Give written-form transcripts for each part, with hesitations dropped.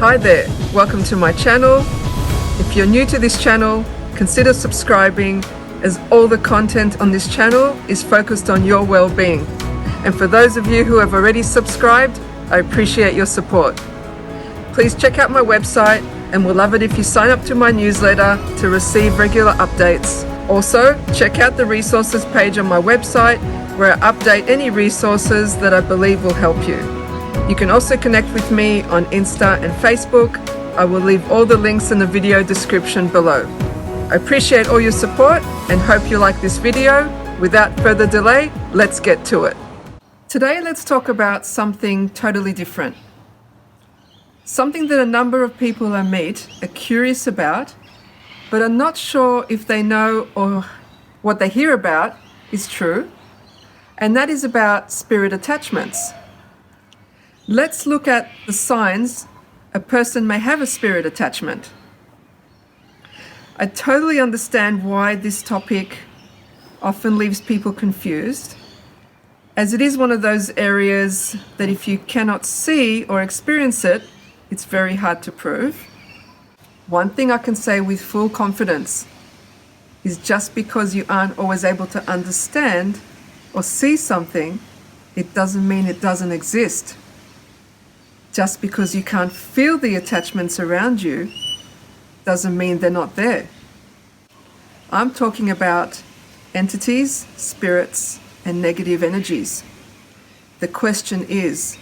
Hi there, welcome to my channel. If you're new to this channel, consider subscribing, as all the content on this channel is focused on your well-being. And for those of you who have already subscribed, I appreciate your support. Please check out my website, and we'll love it if you sign up to my newsletter to receive regular updates. Also, check out the resources page on my website where I update any resources that I believe will help you. You can also connect with me on Insta and Facebook. I will leave all the links in the video description below. I appreciate all your support and hope you like this video. Without further delay, let's get to it. Today, let's talk about something totally different. Something that a number of people I meet are curious about, but are not sure if they know or what they hear about is true, and that is about spirit attachments. Let's look at the signs a person may have a spirit attachment. I totally understand why this topic often leaves people confused, as it is one of those areas that if you cannot see or experience it, it's very hard to prove. One thing I can say with full confidence is just because you aren't always able to understand or see something, it doesn't mean it doesn't exist. Just because you can't feel the attachments around you doesn't mean they're not there. I'm talking about entities, spirits, and negative energies. The question is,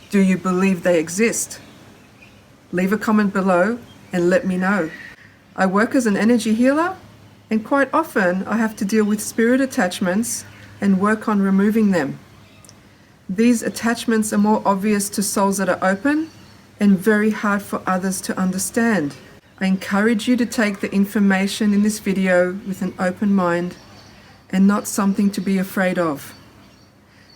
do you believe they exist? Leave a comment below and let me know. I work as an energy healer, and quite often I have to deal with spirit attachments and work on removing them. These attachments are more obvious to souls that are open and very hard for others to understand. I encourage you to take the information in this video with an open mind and not something to be afraid of.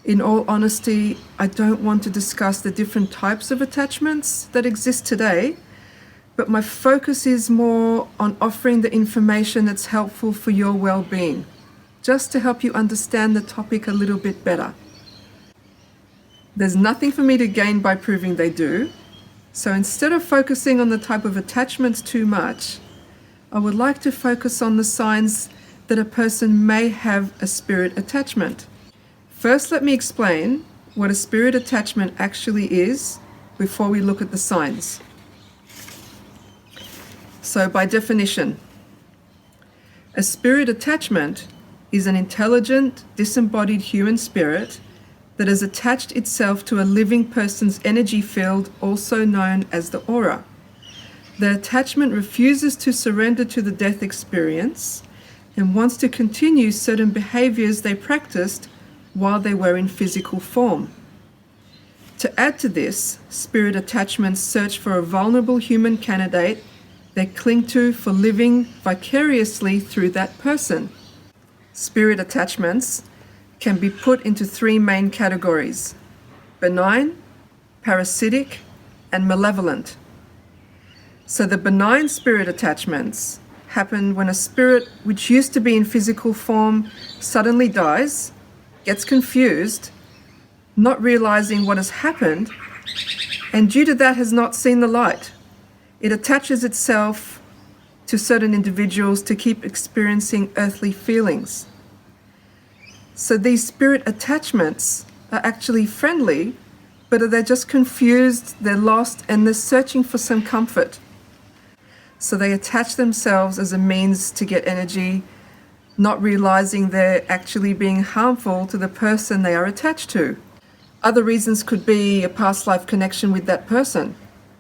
In all honesty, I don't want to discuss the different types of attachments that exist today, but my focus is more on offering the information that's helpful for your well-being, just to help you understand the topic a little bit better. There's nothing for me to gain by proving they do, so instead of focusing on the type of attachments too much, I would like to focus on the signs that a person may have a spirit attachment. First, let me explain what a spirit attachment actually is before we look at the signs. So, by definition, a spirit attachment is an intelligent, disembodied human spirit that has attached itself to a living person's energy field, also known as the aura. The attachment refuses to surrender to the death experience and wants to continue certain behaviors they practiced while they were in physical form. To add to this, spirit attachments search for a vulnerable human candidate they cling to for living vicariously through that person. Spirit attachments can be put into three main categories: benign, parasitic, and malevolent. So the benign spirit attachments happen when a spirit which used to be in physical form suddenly dies, gets confused, not realizing what has happened, and due to that has not seen the light. It attaches itself to certain individuals to keep experiencing earthly feelings. So these spirit attachments are actually friendly, but they're just confused, they're lost, and they're searching for some comfort. So they attach themselves as a means to get energy, not realizing they're actually being harmful to the person they are attached to. Other reasons could be a past life connection with that person,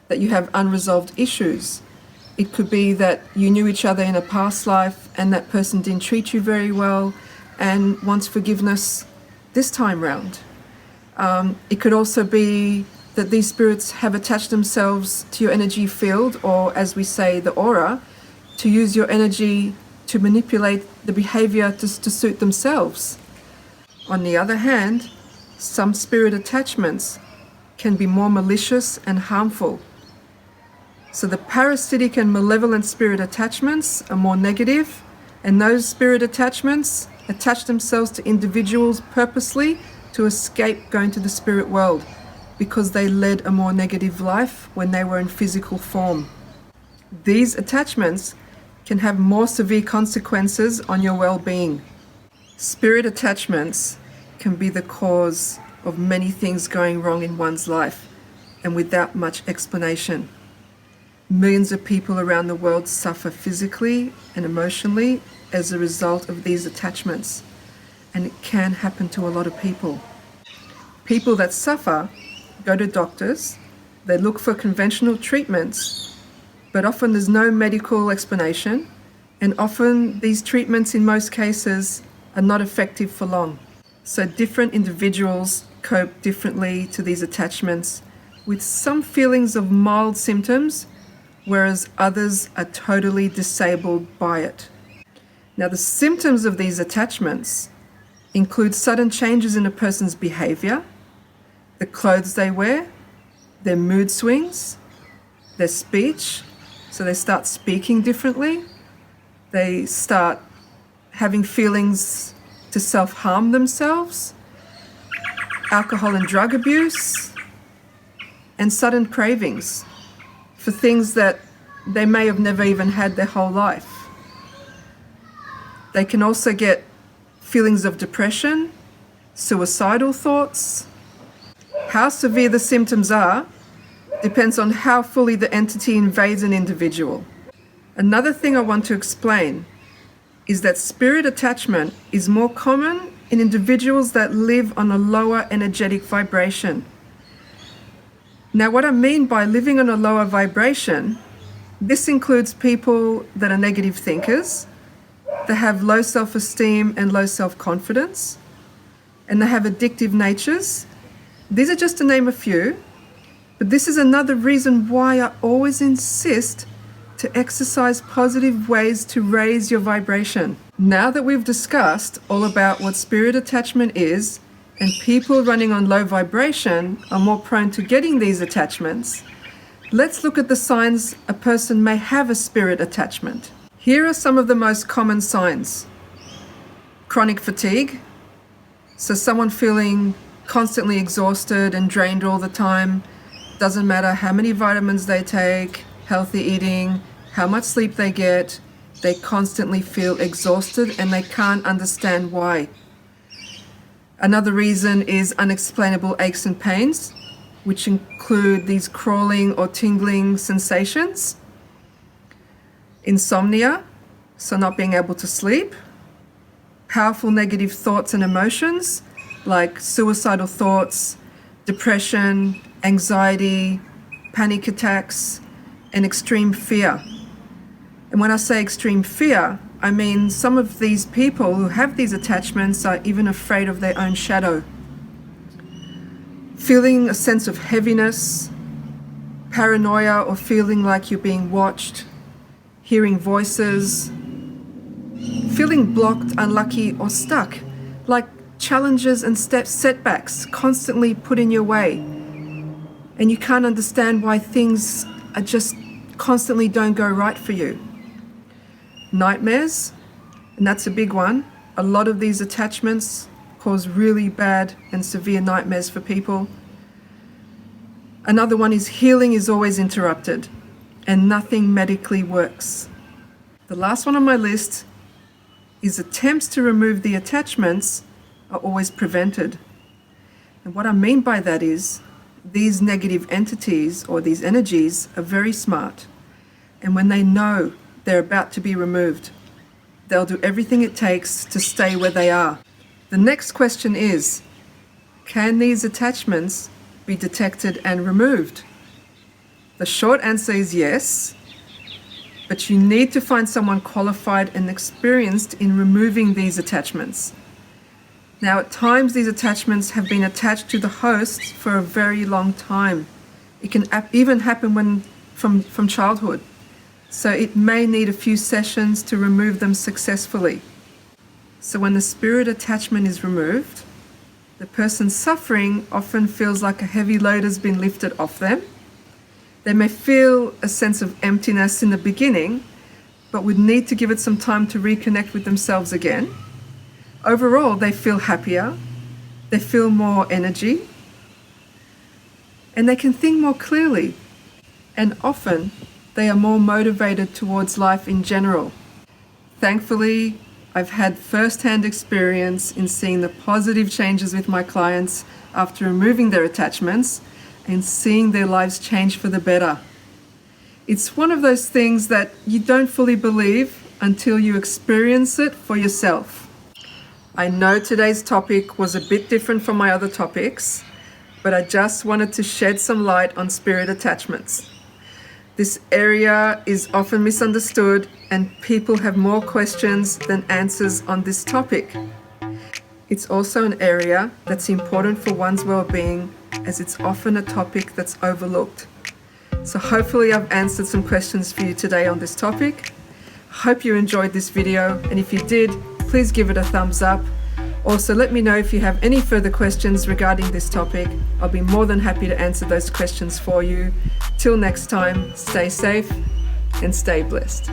that you have unresolved issues. It could be that you knew each other in a past life and that person didn't treat you very well and wants forgiveness this time round. It could also be that these spirits have attached themselves to your energy field, or as we say, the aura, to use your energy to manipulate the behavior to suit themselves. On the other hand, some spirit attachments can be more malicious and harmful. So the parasitic and malevolent spirit attachments are more negative, and those spirit attachments attach themselves to individuals purposely to escape going to the spirit world, because they led a more negative life when they were in physical form. These attachments can have more severe consequences on your well-being. Spirit attachments can be the cause of many things going wrong in one's life, and without much explanation. Millions of people around the world suffer physically and emotionally as a result of these attachments, and it can happen to a lot of people. People that suffer go to doctors, they look for conventional treatments, but often there's no medical explanation, and often these treatments in most cases are not effective for long. So different individuals cope differently to these attachments, with some feelings of mild symptoms, whereas others are totally disabled by it. Now, the symptoms of these attachments include sudden changes in a person's behavior, the clothes they wear, their mood swings, their speech, so they start speaking differently, they start having feelings to self-harm themselves, alcohol and drug abuse, and sudden cravings for things that they may have never even had their whole life. They can also get feelings of depression, suicidal thoughts. How severe the symptoms are depends on how fully the entity invades an individual. Another thing I want to explain is that spirit attachment is more common in individuals that live on a lower energetic vibration. Now, what I mean by living on a lower vibration, this includes people that are negative thinkers, that have low self-esteem and low self-confidence, and they have addictive natures. These are just to name a few, but this is another reason why I always insist to exercise positive ways to raise your vibration. Now that we've discussed all about what spirit attachment is, and people running on low vibration are more prone to getting these attachments, let's look at the signs a person may have a spirit attachment. Here are some of the most common signs. Chronic fatigue, so someone feeling constantly exhausted and drained all the time, doesn't matter how many vitamins they take, healthy eating, how much sleep they get, they constantly feel exhausted and they can't understand why. Another reason is unexplainable aches and pains, which include these crawling or tingling sensations. Insomnia, so not being able to sleep. Powerful negative thoughts and emotions, like suicidal thoughts, depression, anxiety, panic attacks, and extreme fear. And when I say extreme fear, I mean some of these people who have these attachments are even afraid of their own shadow. Feeling a sense of heaviness, paranoia or feeling like you're being watched, hearing voices, feeling blocked, unlucky or stuck, like challenges and setbacks constantly put in your way, and you can't understand why things are just constantly don't go right for you. Nightmares, and that's a big one. A lot of these attachments cause really bad and severe nightmares for people. Another one is healing is always interrupted and nothing medically works. The last one on my list is attempts to remove the attachments are always prevented. And what I mean by that is these negative entities or these energies are very smart, and when they know they're about to be removed, they'll do everything it takes to stay where they are. The next question is, can these attachments be detected and removed? The short answer is yes, but you need to find someone qualified and experienced in removing these attachments. Now, at times these attachments have been attached to the host for a very long time. It can even happen from childhood. So it may need a few sessions to remove them successfully. So when the spirit attachment is removed, the person suffering often feels like a heavy load has been lifted off them. They may feel a sense of emptiness in the beginning, but would need to give it some time to reconnect with themselves again. Overall, they feel happier, they feel more energy, and they can think more clearly. And often, they are more motivated towards life in general. Thankfully, I've had first-hand experience in seeing the positive changes with my clients after removing their attachments and seeing their lives change for the better. It's one of those things that you don't fully believe until you experience it for yourself. I know today's topic was a bit different from my other topics, but I just wanted to shed some light on spirit attachments. This area is often misunderstood and people have more questions than answers on this topic. It's also an area that's important for one's well-being, as it's often a topic that's overlooked. So hopefully I've answered some questions for you today on this topic. Hope you enjoyed this video, and if you did, please give it a thumbs up. Also, let me know if you have any further questions regarding this topic. I'll be more than happy to answer those questions for you. Till next time, stay safe and stay blessed.